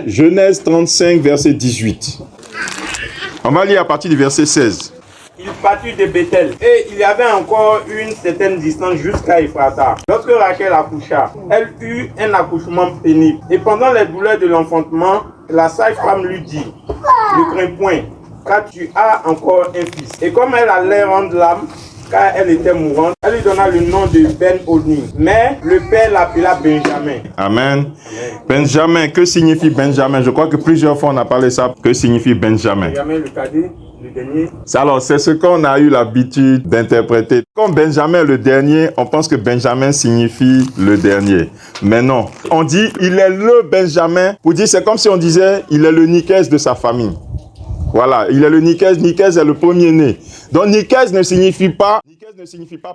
Genèse 35, verset 18. On va lire à partir du verset 16. Il partit de Bethel et il y avait encore une certaine distance jusqu'à Ephrata. Lorsque Rachel accoucha, elle eut un accouchement pénible. Et pendant les douleurs de l'enfantement, la sage-femme lui dit: ne crains point, car tu as encore un fils. Et comme elle allait rendre l'âme, car elle était mourante, elle lui donna le nom de Ben-Oni. Mais le père l'appela Benjamin. Amen. Benjamin, que signifie Benjamin? Je crois que plusieurs fois on a parlé de ça. Que signifie Benjamin? Benjamin, le cadet, le dernier. Alors, c'est ce qu'on a eu l'habitude d'interpréter. Comme Benjamin le dernier, on pense que Benjamin signifie le dernier. Mais non. On dit, il est le Benjamin. Pour dire, c'est comme si on disait, il est le Nikès de sa famille. Voilà, il est le Nikès. Nikès est le premier-né. Donc, Nikès ne signifie pas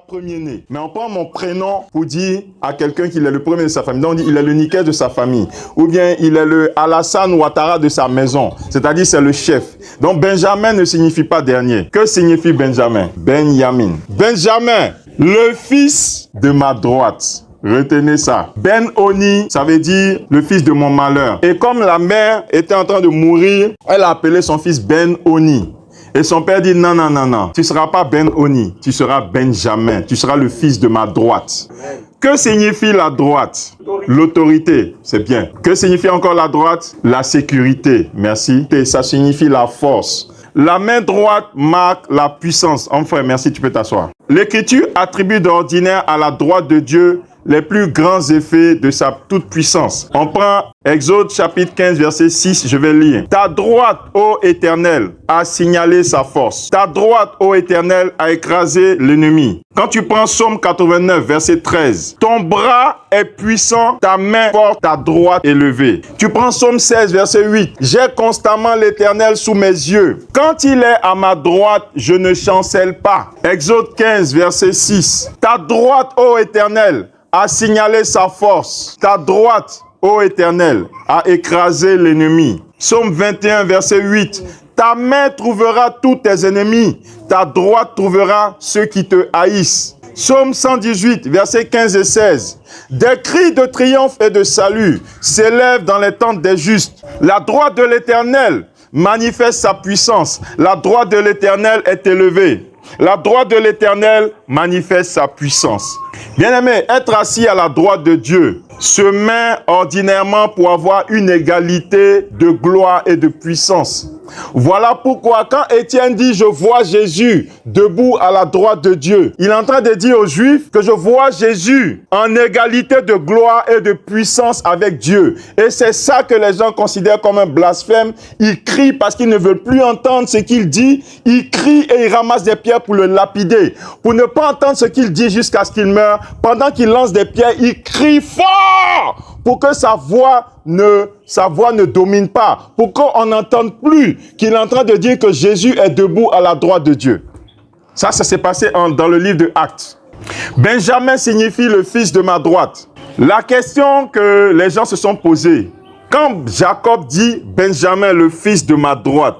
premier-né. Mais on prend mon prénom pour dire à quelqu'un qu'il est le premier de sa famille. Donc, on dit, il est le Nikès de sa famille. Ou bien, il est le Alassane Ouattara de sa maison. C'est-à-dire, c'est le chef. Donc, Benjamin ne signifie pas dernier. Que signifie Benjamin? Benjamin. Benjamin, le fils de ma droite. Retenez ça. Ben-Oni, ça veut dire le fils de mon malheur. Et comme la mère était en train de mourir, elle a appelé son fils Ben-Oni. Et son père dit, non, non, non, non, tu ne seras pas Ben-Oni, tu seras Benjamin, tu seras le fils de ma droite. Amen. Que signifie la droite? L'autorité, c'est bien. Que signifie encore la droite? La sécurité, merci. Et ça signifie la force. La main droite marque la puissance. Enfin, merci, tu peux t'asseoir. L'Écriture attribue d'ordinaire à la droite de Dieu les plus grands effets de sa toute-puissance. On prend Exode chapitre 15, verset 6, je vais lire. Ta droite, ô Éternel, a signalé sa force. Ta droite, ô Éternel, a écrasé l'ennemi. Quand tu prends Psaume 89, verset 13, ton bras est puissant, ta main forte, ta droite élevée. Tu prends Psaume 16, verset 8, j'ai constamment l'Éternel sous mes yeux. Quand il est à ma droite, je ne chancelle pas. Exode 15, verset 6, ta droite, ô Éternel, a signalé sa force. Ta droite, ô Éternel, a écrasé l'ennemi. Psaume 21, verset 8. Ta main trouvera tous tes ennemis. Ta droite trouvera ceux qui te haïssent. Psaume 118, versets 15 et 16. Des cris de triomphe et de salut s'élèvent dans les tentes des justes. La droite de l'Éternel manifeste sa puissance. La droite de l'Éternel est élevée. La droite de l'Éternel manifeste sa puissance. Bien-aimé, être assis à la droite de Dieu se met ordinairement pour avoir une égalité de gloire et de puissance. Voilà pourquoi quand Étienne dit « Je vois Jésus debout à la droite de Dieu », il est en train de dire aux Juifs que je vois Jésus en égalité de gloire et de puissance avec Dieu. Et c'est ça que les gens considèrent comme un blasphème. Ils crient parce qu'ils ne veulent plus entendre ce qu'il dit. Ils crient et ils ramassent des pierres pour le lapider, pour ne pas entendre ce qu'il dit jusqu'à ce qu'il meure. Pendant qu'il lance des pierres, il crie fort pour que sa voix ne domine pas, pour qu'on n'entende plus qu'il est en train de dire que Jésus est debout à la droite de Dieu. Ça s'est passé dans le livre de Actes. Benjamin signifie le fils de ma droite. La question que les gens se sont posées, quand Jacob dit Benjamin, le fils de ma droite,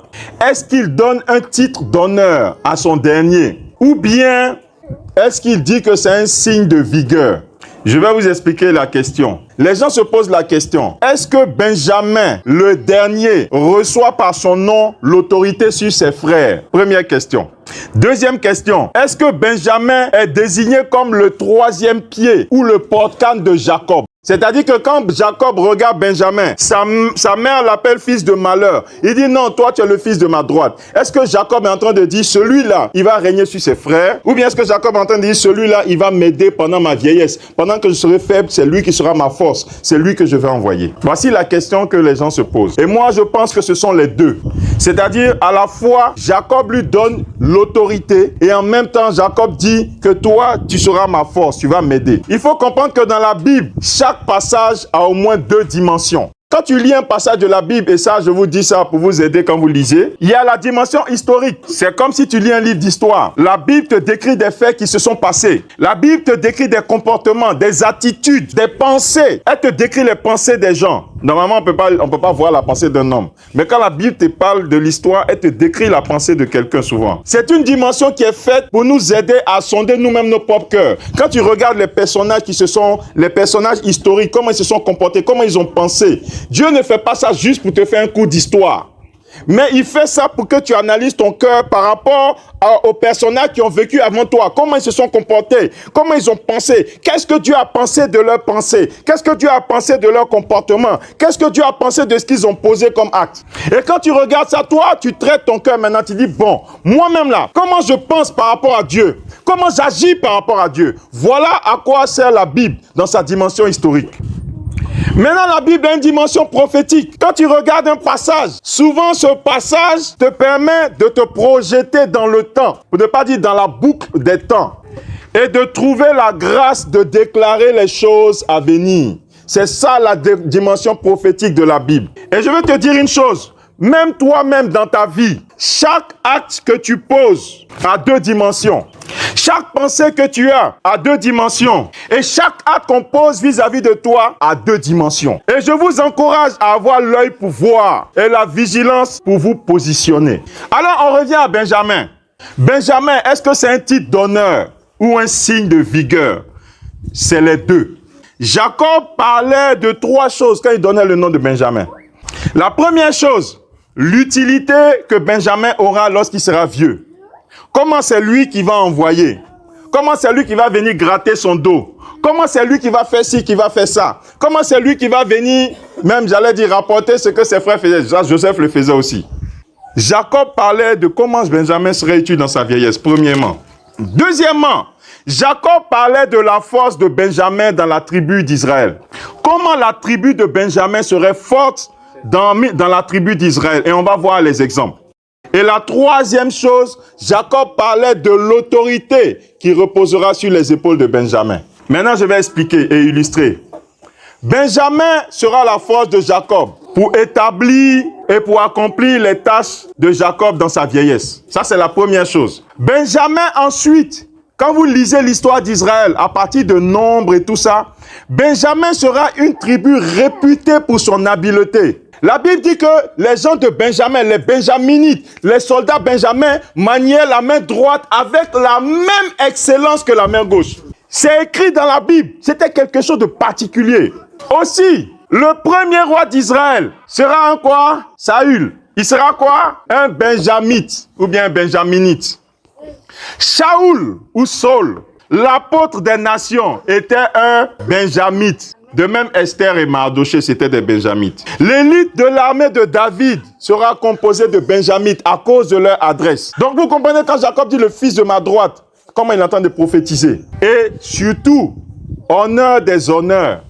est-ce qu'il donne un titre d'honneur à son dernier? Ou bien est-ce qu'il dit que c'est un signe de vigueur? Je vais vous expliquer la question. Les gens se posent la question. Est-ce que Benjamin, le dernier, reçoit par son nom l'autorité sur ses frères? Première question. Deuxième question. Est-ce que Benjamin est désigné comme le troisième pied ou le porte-canne de Jacob? C'est-à-dire que quand Jacob regarde Benjamin, sa mère l'appelle fils de malheur. Il dit non, toi tu es le fils de ma droite. Est-ce que Jacob est en train de dire celui-là, il va régner sur ses frères? Ou bien est-ce que Jacob est en train de dire celui-là, il va m'aider pendant ma vieillesse? Pendant que je serai faible, c'est lui qui sera ma force. C'est lui que je vais envoyer. Voici la question que les gens se posent. Et moi, je pense que ce sont les deux. C'est-à-dire, à la fois, Jacob lui donne l'autorité et en même temps, Jacob dit que toi, tu seras ma force, tu vas m'aider. Il faut comprendre que dans la Bible, chaque passage a au moins deux dimensions. Quand tu lis un passage de la Bible, et ça, je vous dis ça pour vous aider quand vous lisez, il y a la dimension historique. C'est comme si tu lis un livre d'histoire. La Bible te décrit des faits qui se sont passés. La Bible te décrit des comportements, des attitudes, des pensées. Elle te décrit les pensées des gens. Normalement, on peut pas voir la pensée d'un homme. Mais quand la Bible te parle de l'histoire, elle te décrit la pensée de quelqu'un souvent. C'est une dimension qui est faite pour nous aider à sonder nous-mêmes nos propres cœurs. Quand tu regardes les personnages les personnages historiques, comment ils se sont comportés, comment ils ont pensé, Dieu ne fait pas ça juste pour te faire un cours d'histoire. Mais il fait ça pour que tu analyses ton cœur par rapport aux personnages qui ont vécu avant toi. Comment ils se sont comportés? Comment ils ont pensé? Qu'est-ce que Dieu a pensé de leur pensée? Qu'est-ce que Dieu a pensé de leur comportement? Qu'est-ce que Dieu a pensé de ce qu'ils ont posé comme acte? Et quand tu regardes ça, toi, tu traites ton cœur maintenant. Tu dis, bon, moi-même là, comment je pense par rapport à Dieu? Comment j'agis par rapport à Dieu? Voilà à quoi sert la Bible dans sa dimension historique. Maintenant, la Bible a une dimension prophétique. Quand tu regardes un passage, souvent ce passage te permet de te projeter dans le temps, pour ne pas dire dans la boucle des temps, et de trouver la grâce de déclarer les choses à venir. C'est ça la dimension prophétique de la Bible. Et je veux te dire une chose, même toi-même dans ta vie, chaque acte que tu poses a deux dimensions. Chaque pensée que tu as a deux dimensions. Et chaque acte qu'on pose vis-à-vis de toi a deux dimensions. Et je vous encourage à avoir l'œil pour voir et la vigilance pour vous positionner. Alors, on revient à Benjamin. Benjamin, est-ce que c'est un titre d'honneur ou un signe de vigueur? C'est les deux. Jacob parlait de trois choses quand il donnait le nom de Benjamin. La première chose, l'utilité que Benjamin aura lorsqu'il sera vieux. Comment c'est lui qui va envoyer? Comment c'est lui qui va venir gratter son dos? Comment c'est lui qui va faire ci, qui va faire ça? Comment c'est lui qui va venir, même j'allais dire, rapporter ce que ses frères faisaient? Joseph le faisait aussi. Jacob parlait de comment Benjamin serait utile dans sa vieillesse, premièrement. Deuxièmement, Jacob parlait de la force de Benjamin dans la tribu d'Israël. Comment la tribu de Benjamin serait forte dans la tribu d'Israël? Et on va voir les exemples. Et la troisième chose, Jacob parlait de l'autorité qui reposera sur les épaules de Benjamin. Maintenant, je vais expliquer et illustrer. Benjamin sera la force de Jacob pour établir et pour accomplir les tâches de Jacob dans sa vieillesse. Ça, c'est la première chose. Benjamin, ensuite, quand vous lisez l'histoire d'Israël, à partir de Nombre et tout ça, Benjamin sera une tribu réputée pour son habileté. La Bible dit que les gens de Benjamin, les Benjaminites, les soldats Benjamin maniaient la main droite avec la même excellence que la main gauche. C'est écrit dans la Bible. C'était quelque chose de particulier. Aussi, le premier roi d'Israël sera un quoi? Saül. Il sera quoi? Un Benjamite ou bien un Benjaminite. Shaoul ou Saul, l'apôtre des nations, était un Benjamite. De même, Esther et Mardoché, c'était des Benjamites. L'élite de l'armée de David sera composée de Benjamites à cause de leur adresse. Donc, vous comprenez quand Jacob dit le fils de ma droite, comment il entend de prophétiser. Et surtout, honneur des honneurs,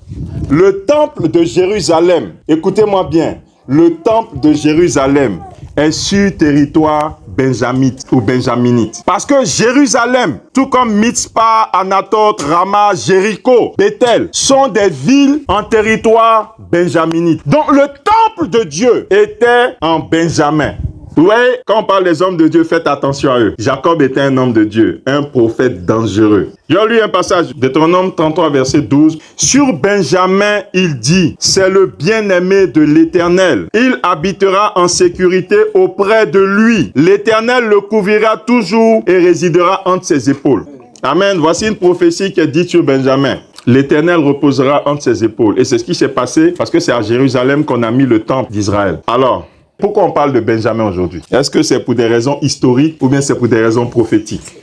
le temple de Jérusalem, écoutez-moi bien, le temple de Jérusalem est sur territoire benjamite ou benjaminite. Parce que Jérusalem, tout comme Mitzpah, Anatoth, Rama, Jéricho, Bethel, sont des villes en territoire benjaminite. Donc le temple de Dieu était en Benjamin. Oui, quand on parle des hommes de Dieu, faites attention à eux. Jacob était un homme de Dieu, un prophète dangereux. J'ai lu un passage, Deutéronome 33, verset 12. Sur Benjamin, il dit, c'est le bien-aimé de l'Éternel. Il habitera en sécurité auprès de lui. L'Éternel le couvrira toujours et résidera entre ses épaules. Amen. Voici une prophétie qui est dite sur Benjamin. L'Éternel reposera entre ses épaules. Et c'est ce qui s'est passé parce que c'est à Jérusalem qu'on a mis le temple d'Israël. Alors, pourquoi on parle de Benjamin aujourd'hui? Est-ce que c'est pour des raisons historiques ou bien c'est pour des raisons prophétiques?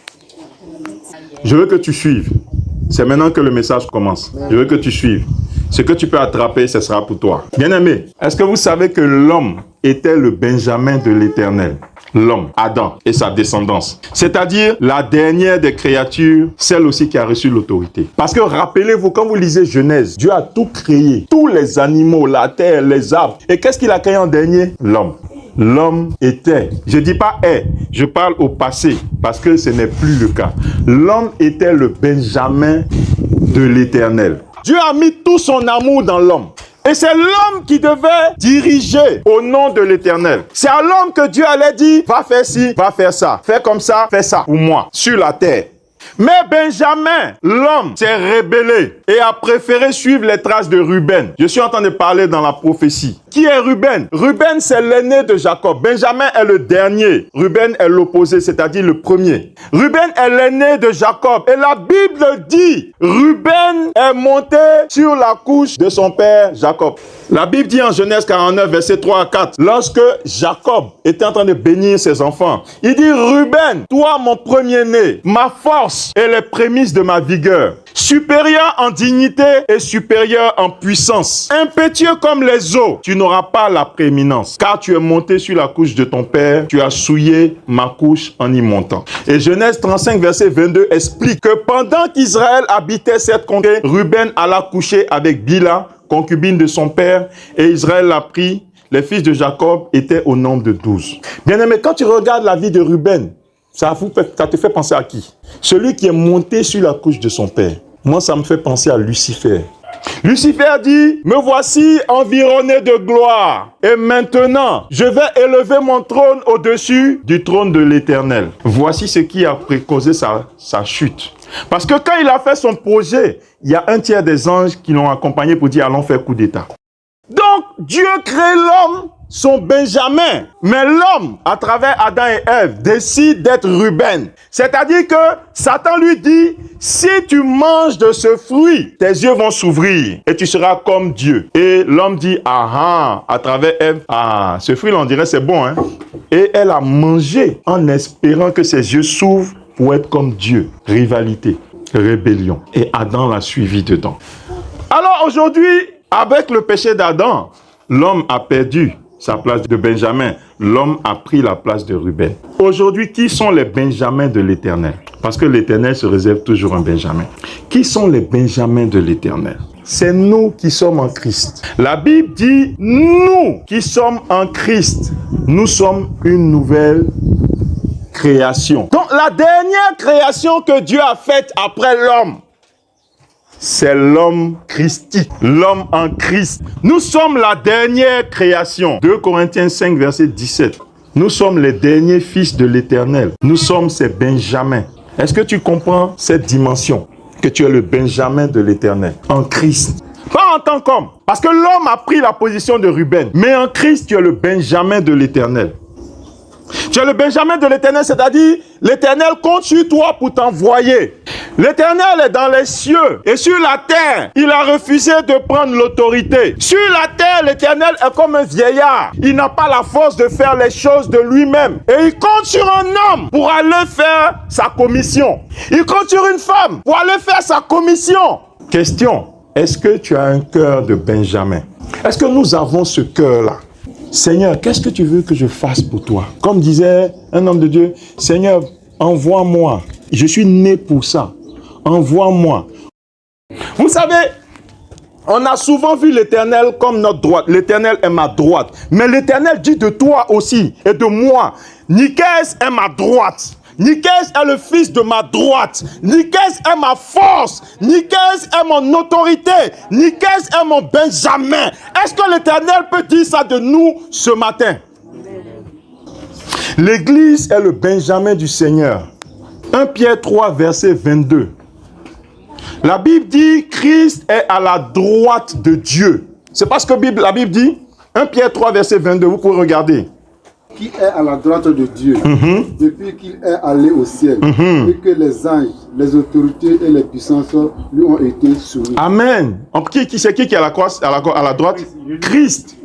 Je veux que tu suives. C'est maintenant que le message commence. Je veux que tu suives. Ce que tu peux attraper, ce sera pour toi. Bien-aimé, est-ce que vous savez que l'homme était le Benjamin de l'Éternel? L'homme, Adam et sa descendance. C'est-à-dire la dernière des créatures, celle aussi qui a reçu l'autorité. Parce que rappelez-vous, quand vous lisez Genèse, Dieu a tout créé. Tous les animaux, la terre, les arbres. Et qu'est-ce qu'il a créé en dernier? L'homme. L'homme était, je dis pas est, je parle au passé, parce que ce n'est plus le cas. L'homme était le Benjamin de l'Éternel. Dieu a mis tout son amour dans l'homme. Et c'est l'homme qui devait diriger au nom de l'Éternel. C'est à l'homme que Dieu allait dire, va faire ci, va faire ça. Fais comme ça, fais ça pour moi, sur la terre. Mais Benjamin, l'homme, s'est rébellé et a préféré suivre les traces de Ruben. Je suis en train de parler dans la prophétie. Qui est Ruben? Ruben, c'est l'aîné de Jacob. Benjamin est le dernier. Ruben est l'opposé, c'est-à-dire le premier. Ruben est l'aîné de Jacob. Et la Bible dit, Ruben est monté sur la couche de son père Jacob. La Bible dit en Genèse 49, versets 3 à 4, lorsque Jacob était en train de bénir ses enfants, il dit, Ruben, toi mon premier-né, ma force et les prémices de ma vigueur, supérieur en dignité et supérieur en puissance, impétueux comme les eaux, tu n'auras pas la prééminence, car tu es monté sur la couche de ton père, tu as souillé ma couche en y montant. Et Genèse 35, verset 22 explique que pendant qu'Israël habitait cette contrée, Ruben alla coucher avec Bila, concubine de son père, et Israël l'a pris. Les fils de Jacob étaient au nombre de 12. Bien-aimé, quand tu regardes la vie de Ruben, ça te fait penser à qui? Celui qui est monté sur la couche de son père. Moi, ça me fait penser à Lucifer. Lucifer dit, me voici environné de gloire. Et maintenant, je vais élever mon trône au-dessus du trône de l'Éternel. Voici ce qui a causé sa chute. Parce que quand il a fait son projet, il y a un tiers des anges qui l'ont accompagné pour dire, allons faire coup d'état. Donc, Dieu crée l'homme, son Benjamin. Mais l'homme, à travers Adam et Ève, décide d'être Ruben. C'est-à-dire que Satan lui dit, si tu manges de ce fruit, tes yeux vont s'ouvrir et tu seras comme Dieu. Et l'homme dit, à travers Ève, ce fruit, on dirait c'est bon, hein. Et elle a mangé en espérant que ses yeux s'ouvrent pour être comme Dieu. Rivalité, rébellion. Et Adam l'a suivi dedans. Alors aujourd'hui, avec le péché d'Adam, l'homme a perdu sa place de Benjamin. L'homme a pris la place de Ruben. Aujourd'hui, qui sont les Benjamins de l'Éternel? Parce que l'Éternel se réserve toujours un Benjamin. Qui sont les Benjamins de l'Éternel? C'est nous qui sommes en Christ. La Bible dit, nous qui sommes en Christ, nous sommes une nouvelle création. Donc la dernière création que Dieu a faite après l'homme, c'est l'homme christique, l'homme en Christ. Nous sommes la dernière création. 2 Corinthiens 5, verset 17. Nous sommes les derniers fils de l'Éternel. Nous sommes ces Benjamins. Est-ce que tu comprends cette dimension? Que tu es le Benjamin de l'Éternel, en Christ. Pas en tant qu'homme. Parce que l'homme a pris la position de Ruben. Mais en Christ, tu es le Benjamin de l'Éternel. Tu es le Benjamin de l'Éternel, c'est-à-dire l'Éternel compte sur toi pour t'envoyer. L'Éternel est dans les cieux et sur la terre, il a refusé de prendre l'autorité. Sur la terre, l'Éternel est comme un vieillard. Il n'a pas la force de faire les choses de lui-même. Et il compte sur un homme pour aller faire sa commission. Il compte sur une femme pour aller faire sa commission. Question, est-ce que tu as un cœur de Benjamin? Est-ce que nous avons ce cœur-là? Seigneur, qu'est-ce que tu veux que je fasse pour toi? Comme disait un homme de Dieu, Seigneur, envoie-moi. Je suis né pour ça. Envoie-moi. Vous savez, on a souvent vu l'Éternel comme notre droite. L'Éternel est ma droite. Mais l'Éternel dit de toi aussi et de moi, Nikès est ma droite. Nikès est le fils de ma droite. Nikès est ma force. Nikès est mon autorité. Nikès est mon Benjamin. Est-ce que l'Éternel peut dire ça de nous ce matin? L'Église est le Benjamin du Seigneur. 1 Pierre 3, verset 22. La Bible dit Christ est à la droite de Dieu. C'est pas ce que la Bible dit. 1 Pierre 3, verset 22. Vous pouvez regarder. Qui est à la droite de Dieu, depuis qu'il est allé au ciel, et que les anges, les autorités et les puissances lui ont été soumis. Amen. C'est qui est à la droite? Christ.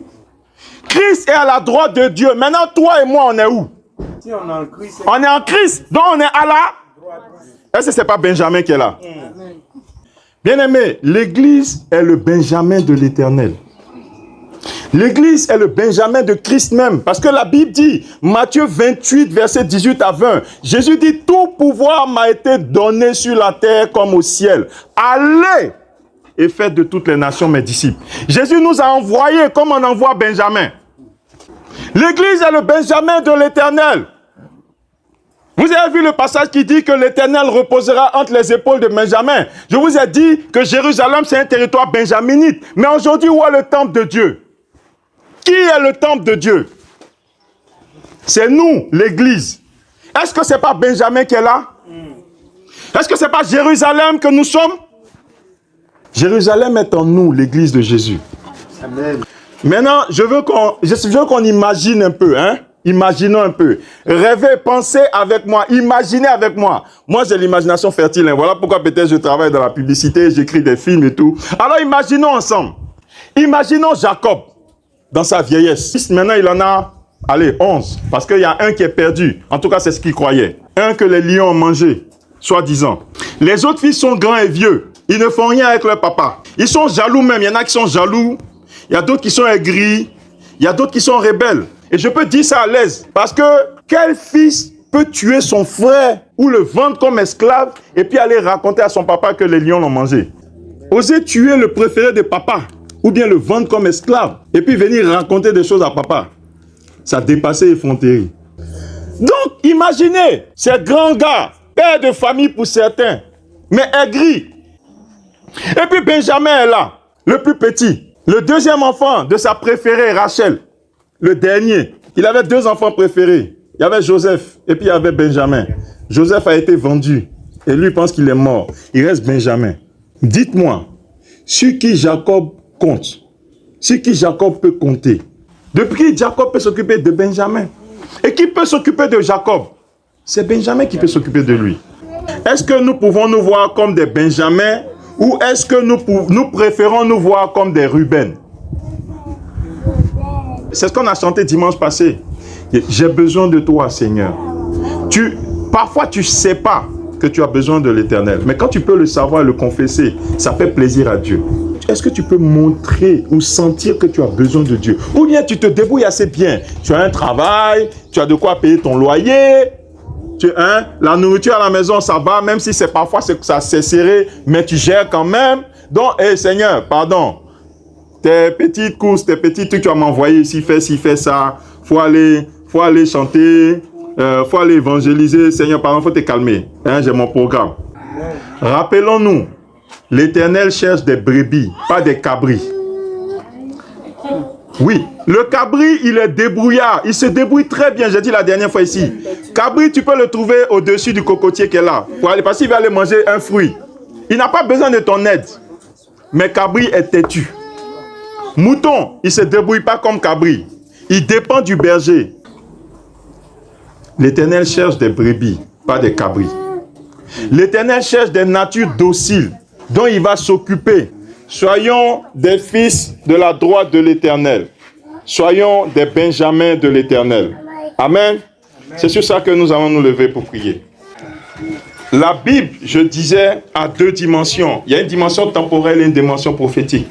Christ est à la droite de Dieu. Maintenant, toi et moi, on est où? Si on est en Christ, on est en Christ, donc on est à la... Est-ce que ce n'est pas Benjamin qui est là? Bien-aimé, l'Église est le Benjamin de l'Éternel. L'Église est le Benjamin de Christ même. Parce que la Bible dit, Matthieu 28, verset 18 à 20, Jésus dit, tout pouvoir m'a été donné sur la terre comme au ciel. Allez et faites de toutes les nations mes disciples. Jésus nous a envoyés comme on envoie Benjamin. L'Église est le Benjamin de l'Éternel. Vous avez vu le passage qui dit que l'Éternel reposera entre les épaules de Benjamin. Je vous ai dit que Jérusalem, c'est un territoire benjaminite. Mais aujourd'hui, où est le temple de Dieu? Qui est le temple de Dieu? C'est nous, l'Église. Est-ce que ce n'est pas Benjamin qui est là? Est-ce que ce n'est pas Jérusalem que nous sommes? Jérusalem est en nous, l'Église de Jésus. Amen. Maintenant, je veux qu'on imagine un peu, hein? Imaginons un peu. Rêvez, pensez avec moi, imaginez avec moi. Moi, j'ai l'imagination fertile. Hein. Voilà pourquoi peut-être je travaille dans la publicité, j'écris des films et tout. Alors, imaginons ensemble. Imaginons Jacob dans sa vieillesse. Maintenant, il en a, 11. Parce qu'il y a un qui est perdu. En tout cas, c'est ce qu'il croyait. Un que les lions ont mangé, soi-disant. Les autres fils sont grands et vieux. Ils ne font rien avec leur papa. Ils sont jaloux même. Il y en a qui sont jaloux. Il y a d'autres qui sont aigris. Il y a d'autres qui sont rebelles. Et je peux dire ça à l'aise. Parce que quel fils peut tuer son frère ou le vendre comme esclave et puis aller raconter à son papa que les lions l'ont mangé? Oser tuer le préféré de papa ou bien le vendre comme esclave et puis venir raconter des choses à papa. Ça dépassait effronterie. Donc, imaginez ces grands gars, père de famille pour certains, mais aigris. Et puis Benjamin est là, le plus petit, le deuxième enfant de sa préférée Rachel, le dernier. Il avait 2 enfants préférés. Il y avait Joseph et puis il y avait Benjamin. Joseph a été vendu et lui pense qu'il est mort. Il reste Benjamin. Dites-moi, sur qui Jacob compte, sur qui Jacob peut compter. Depuis qui Jacob peut s'occuper de Benjamin. Et qui peut s'occuper de Jacob? C'est Benjamin qui peut s'occuper de lui. Est-ce que nous pouvons nous voir comme des Benjamins ou est-ce que nous préférons nous voir comme des Ruben? C'est ce qu'on a chanté dimanche passé. J'ai besoin de toi, Seigneur. Parfois, tu ne sais pas que tu as besoin de l'Éternel. Mais quand tu peux le savoir et le confesser, ça fait plaisir à Dieu. Est-ce que tu peux montrer ou sentir que tu as besoin de Dieu? Ou bien tu te débrouilles assez bien. Tu as un travail, tu as de quoi payer ton loyer. La nourriture à la maison, ça va, même si parfois c'est serré, mais tu gères quand même. Donc, Seigneur, pardon. Tes petites courses, tes petits trucs, tu vas m'envoyer ici, fais ça. Faut aller chanter. Faut aller évangéliser. Seigneur, pardon, faut te calmer. J'ai mon programme. Rappelons-nous, l'Éternel cherche des brebis, pas des cabris. Oui, le cabri, il est débrouillard. Il se débrouille très bien, j'ai dit la dernière fois ici. Cabri, tu peux le trouver au-dessus du cocotier qui est là. Parce qu'il va aller manger un fruit. Il n'a pas besoin de ton aide. Mais cabri est têtu. Mouton, il ne se débrouille pas comme cabri. Il dépend du berger. L'Éternel cherche des brebis, pas des cabris. L'Éternel cherche des natures dociles dont il va s'occuper. Soyons des fils de la droite de l'Éternel. Soyons des Benjamins de l'Éternel. Amen. C'est sur ça que nous allons nous lever pour prier. La Bible, je disais, a 2 dimensions. Il y a une dimension temporelle et une dimension prophétique.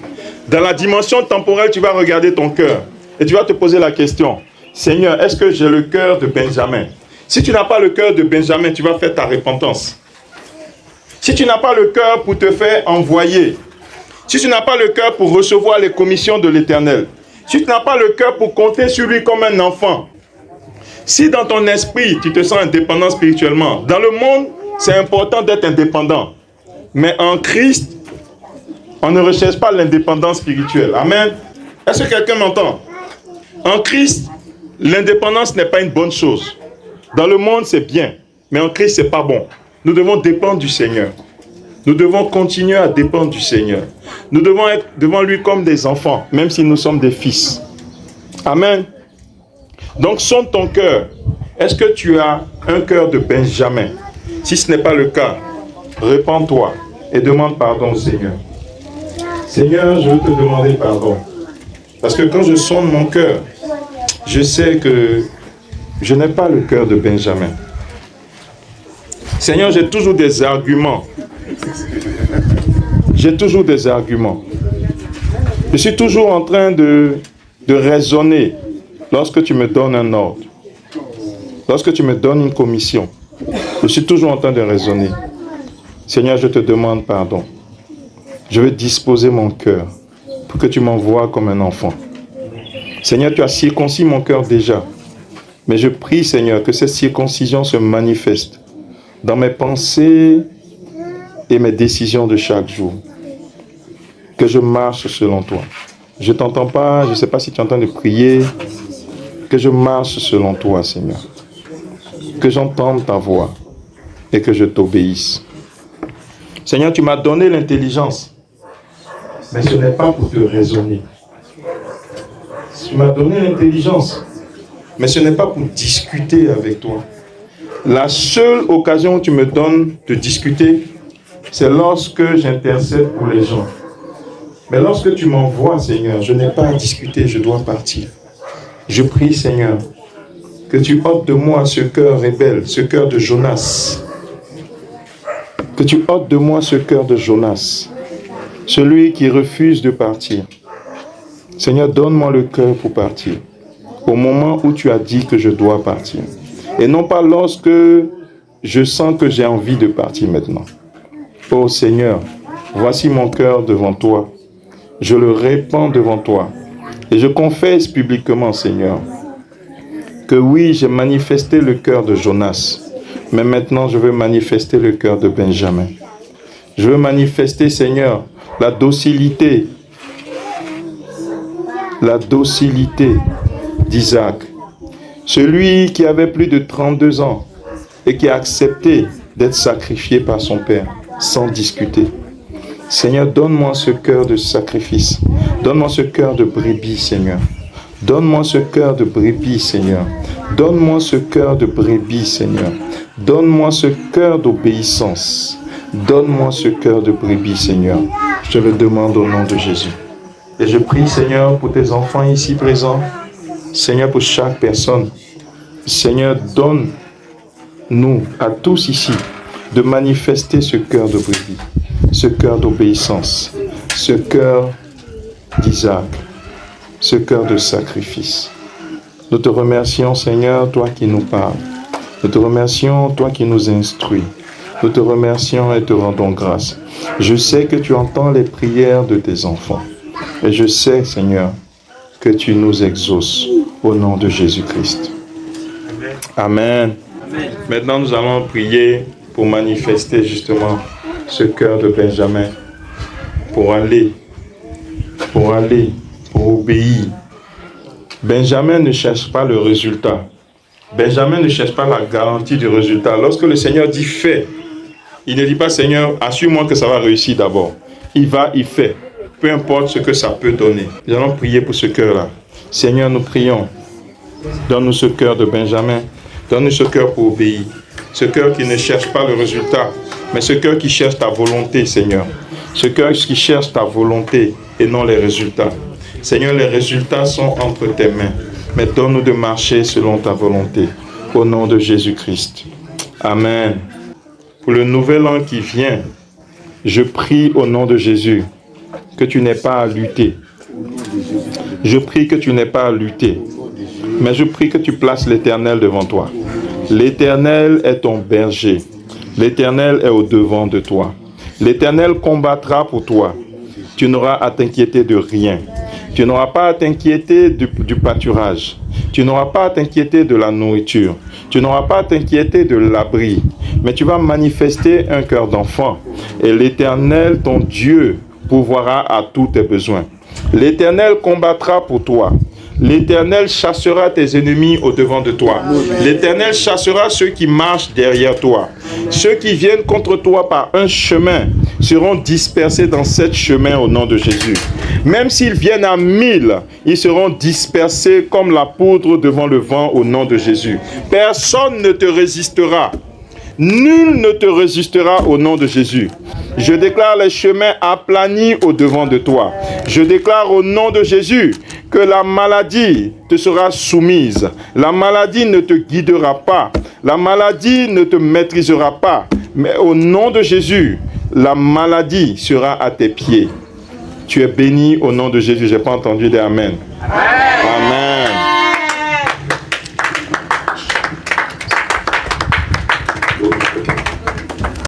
Dans la dimension temporelle, tu vas regarder ton cœur et tu vas te poser la question. Seigneur, est-ce que j'ai le cœur de Benjamin? Si tu n'as pas le cœur de Benjamin, tu vas faire ta repentance. Si tu n'as pas le cœur pour te faire envoyer, si tu n'as pas le cœur pour recevoir les commissions de l'Éternel, si tu n'as pas le cœur pour compter sur lui comme un enfant, si dans ton esprit, tu te sens indépendant spirituellement, dans le monde, c'est important d'être indépendant. Mais en Christ, on ne recherche pas l'indépendance spirituelle. Amen. Est-ce que quelqu'un m'entend? En Christ, l'indépendance n'est pas une bonne chose. Dans le monde, c'est bien. Mais en Christ, ce n'est pas bon. Nous devons dépendre du Seigneur. Nous devons continuer à dépendre du Seigneur. Nous devons être devant lui comme des enfants, même si nous sommes des fils. Amen. Donc, sonde ton cœur. Est-ce que tu as un cœur de Benjamin? Si ce n'est pas le cas, répands-toi et demande pardon au Seigneur. Seigneur, je veux te demander pardon. Parce que quand je sonde mon cœur, je sais que je n'ai pas le cœur de Benjamin. Seigneur, j'ai toujours des arguments. J'ai toujours des arguments. Je suis toujours en train de raisonner lorsque tu me donnes un ordre. Lorsque tu me donnes une commission, je suis toujours en train de raisonner. Seigneur, je te demande pardon. Je veux disposer mon cœur pour que tu m'envoies comme un enfant. Seigneur, tu as circoncis mon cœur déjà. Mais je prie, Seigneur, que cette circoncision se manifeste dans mes pensées et mes décisions de chaque jour. Que je marche selon toi. Je ne t'entends pas, je ne sais pas si tu es en train de prier. Que je marche selon toi, Seigneur. Que j'entende ta voix et que je t'obéisse. Seigneur, tu m'as donné l'intelligence, mais ce n'est pas pour te raisonner. Tu m'as donné l'intelligence, mais ce n'est pas pour discuter avec toi. La seule occasion où tu me donnes de discuter, c'est lorsque j'intercède pour les gens. Mais lorsque tu m'envoies, Seigneur, je n'ai pas à discuter, je dois partir. Je prie, Seigneur, que tu ôtes de moi ce cœur rebelle, ce cœur de Jonas. Que tu ôtes de moi ce cœur de Jonas, celui qui refuse de partir. Seigneur, donne-moi le cœur pour partir, au moment où tu as dit que je dois partir. Et non pas lorsque je sens que j'ai envie de partir maintenant. Oh Seigneur, voici mon cœur devant toi. Je le répands devant toi. Et je confesse publiquement, Seigneur, que oui, j'ai manifesté le cœur de Jonas. Mais maintenant, je veux manifester le cœur de Benjamin. Je veux manifester, Seigneur, la docilité d'Isaac. Celui qui avait plus de 32 ans et qui a accepté d'être sacrifié par son père sans discuter. Seigneur, donne-moi ce cœur de sacrifice. Donne-moi ce cœur de brebis, Seigneur. Donne-moi ce cœur de brebis, Seigneur. Donne-moi ce cœur de brebis, Seigneur. Donne-moi ce cœur d'obéissance. Donne-moi ce cœur de brebis, Seigneur. Je te le demande au nom de Jésus. Et je prie, Seigneur, pour tes enfants ici présents. Seigneur, pour chaque personne. Seigneur, donne-nous à tous ici de manifester ce cœur de brebis, ce cœur d'obéissance, ce cœur d'Isaac, ce cœur de sacrifice. Nous te remercions, Seigneur, toi qui nous parles. Nous te remercions, toi qui nous instruis. Nous te remercions et te rendons grâce. Je sais que tu entends les prières de tes enfants. Et je sais, Seigneur, que tu nous exauces au nom de Jésus-Christ. Amen. Amen. Maintenant, nous allons prier pour manifester justement ce cœur de Benjamin, pour obéir. Benjamin ne cherche pas le résultat. Benjamin ne cherche pas la garantie du résultat. Lorsque le Seigneur dit « fais », il ne dit pas « Seigneur, assure-moi que ça va réussir d'abord ». Il va, il fait. Peu importe ce que ça peut donner. Nous allons prier pour ce cœur-là. Seigneur, nous prions. Donne-nous ce cœur de Benjamin. Donne-nous ce cœur pour obéir. Ce cœur qui ne cherche pas le résultat, mais ce cœur qui cherche ta volonté, Seigneur. Ce cœur qui cherche ta volonté et non les résultats. Seigneur, les résultats sont entre tes mains. Mais donne-nous de marcher selon ta volonté. Au nom de Jésus-Christ. Amen. Pour le nouvel an qui vient, je prie au nom de Jésus que tu n'aies pas à lutter. Je prie que tu n'aies pas à lutter. Mais je prie que tu places l'Éternel devant toi. L'Éternel est ton berger. L'Éternel est au-devant de toi. L'Éternel combattra pour toi. Tu n'auras à t'inquiéter de rien. Tu n'auras pas à t'inquiéter du pâturage. Tu n'auras pas à t'inquiéter de la nourriture. Tu n'auras pas à t'inquiéter de l'abri. Mais tu vas manifester un cœur d'enfant. Et l'Éternel, ton Dieu, pourvoira à tous tes besoins. L'Éternel combattra pour toi. L'Éternel chassera tes ennemis au-devant de toi. L'Éternel chassera ceux qui marchent derrière toi. Ceux qui viennent contre toi par un chemin seront dispersés dans 7 chemins au nom de Jésus. Même s'ils viennent à 1000, ils seront dispersés comme la poudre devant le vent au nom de Jésus. Personne ne te résistera. Nul ne te résistera au nom de Jésus. Je déclare les chemins aplanis au-devant de toi. Je déclare au nom de Jésus que la maladie te sera soumise. La maladie ne te guidera pas. La maladie ne te maîtrisera pas. Mais au nom de Jésus, la maladie sera à tes pieds. Tu es béni au nom de Jésus. Je n'ai pas entendu des amen. Amen.